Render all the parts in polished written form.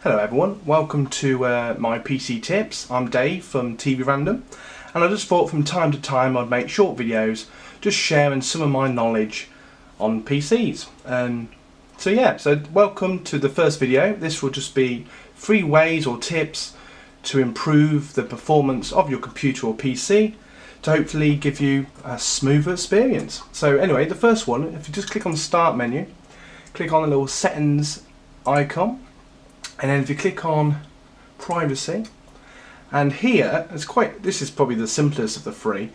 Hello everyone, welcome to my PC tips. I'm Dave from TV Random, and I just thought from time to time I'd make short videos just sharing some of my knowledge on PCs. So welcome to the first video. This will just be 3 ways or tips to improve the performance of your computer or PC to hopefully give you a smoother experience. So anyway, the first one, if you just click on the Start menu, click on the little settings icon, and then if you click on privacy, and here this is probably the simplest of the 3.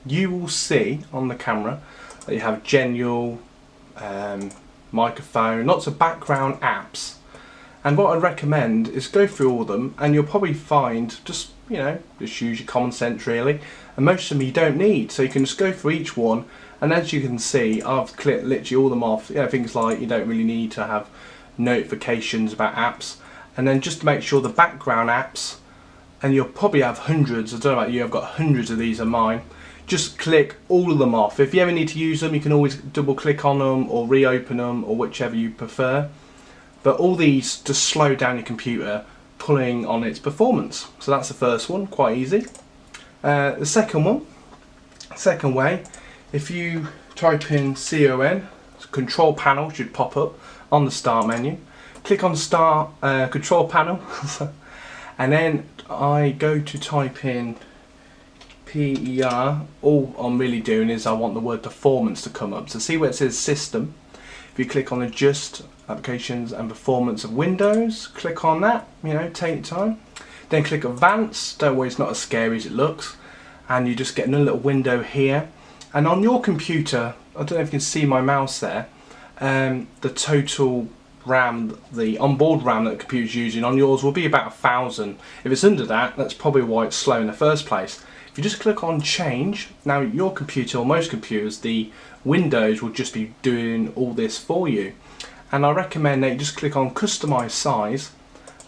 You will see on the camera that you have general, microphone, lots of background apps, and what I'd recommend is go through all of them, and you'll probably find just use your common sense really, and most of them you don't need, so you can just go through each one. And as you can see, I've clicked literally all them off. Things like you don't really need to have notifications about apps, and then just to make sure the background apps, and you'll probably have hundreds, I don't know about you, I've got hundreds of these on mine, just click all of them off. If you ever need to use them, you can always double click on them or reopen them, or whichever you prefer, but all these just slow down your computer, pulling on its performance. So that's the first one, quite easy. The second way, if you type in CON, control panel should pop up on the Start menu. Click on Start Control Panel, and then I go to type in PER. All I'm really doing is I want the word performance to come up. So see where it says System. If you click on Adjust Applications and Performance of Windows, click on that. Take your time. Then click Advanced. Don't worry, it's not as scary as it looks. And you just get another little window here. And on your computer, I don't know if you can see my mouse there, the total RAM, the onboard RAM that the computer's using on yours will be about 1,000. If it's under that, that's probably why it's slow in the first place. If you just click on Change, now your computer, or most computers, the Windows will just be doing all this for you. And I recommend that you just click on Customize Size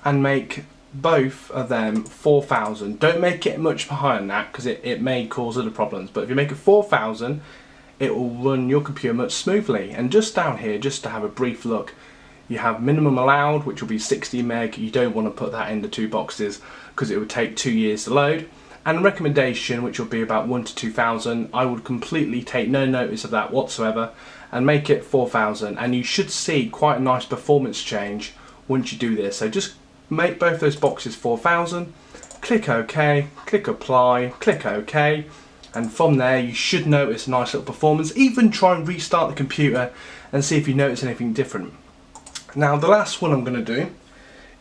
and make both of them 4,000. Don't make it much higher than that, because it may cause other problems, but if you make it 4,000, it will run your computer much smoothly. And just down here, just to have a brief look, you have minimum allowed, which will be 60 meg. You don't want to put that in the 2 boxes because it would take 2 years to load. And recommendation, which will be about 1 to 2,000, I would completely take no notice of that whatsoever and make it 4,000, and you should see quite a nice performance change once you do this. So just make both those boxes 4,000, click OK, click Apply, click OK, and from there you should notice a nice little performance. Even try and restart the computer and see if you notice anything different. Now the last one I'm going to do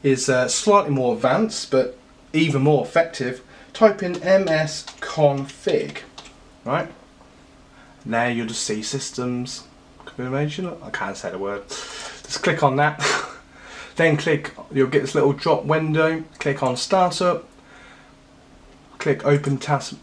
is slightly more advanced but even more effective. Type in msconfig, right? Now you'll just see systems configuration. I can't say the word. Just click on that. Then you'll get this little drop window. Click on Startup. Click Open Task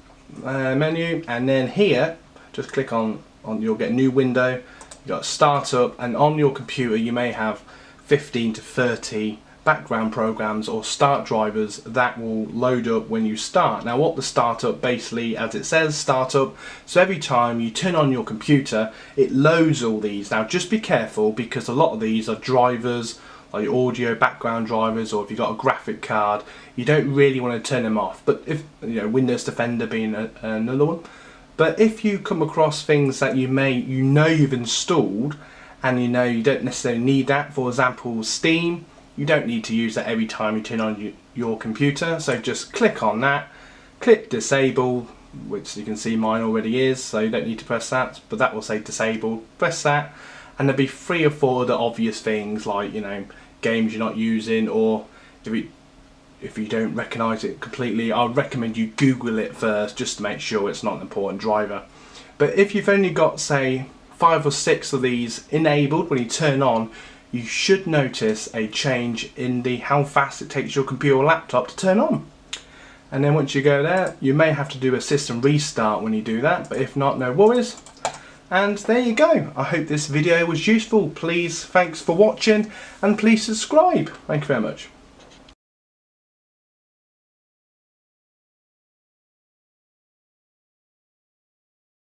menu, and then here, just click on. You'll get a new window. You got Startup, and on your computer you may have 15 to 30 background programs or start drivers that will load up when you start. Now what the startup, basically, as it says, startup, so every time you turn on your computer it loads all these. Now just be careful, because a lot of these are drivers like audio background drivers, or if you've got a graphic card, you don't really want to turn them off. But if Windows Defender being another one, but if you come across things that you've installed and you don't necessarily need that, for example Steam, you don't need to use that every time you turn on your computer. So just click on that, click Disable, which you can see mine already is, so you don't need to press that, but that will say disabled. Press that, and there'll be 3 or 4 other obvious things like games you're not using, or if you don't recognise it completely, I would recommend you Google it first just to make sure it's not an important driver. But if you've only got, say, 5 or 6 of these enabled, when you turn on, you should notice a change in how fast it takes your computer or laptop to turn on. And then once you go there, you may have to do a system restart when you do that, but if not, no worries. And there you go. I hope this video was useful. Thanks for watching, and please subscribe. Thank you very much.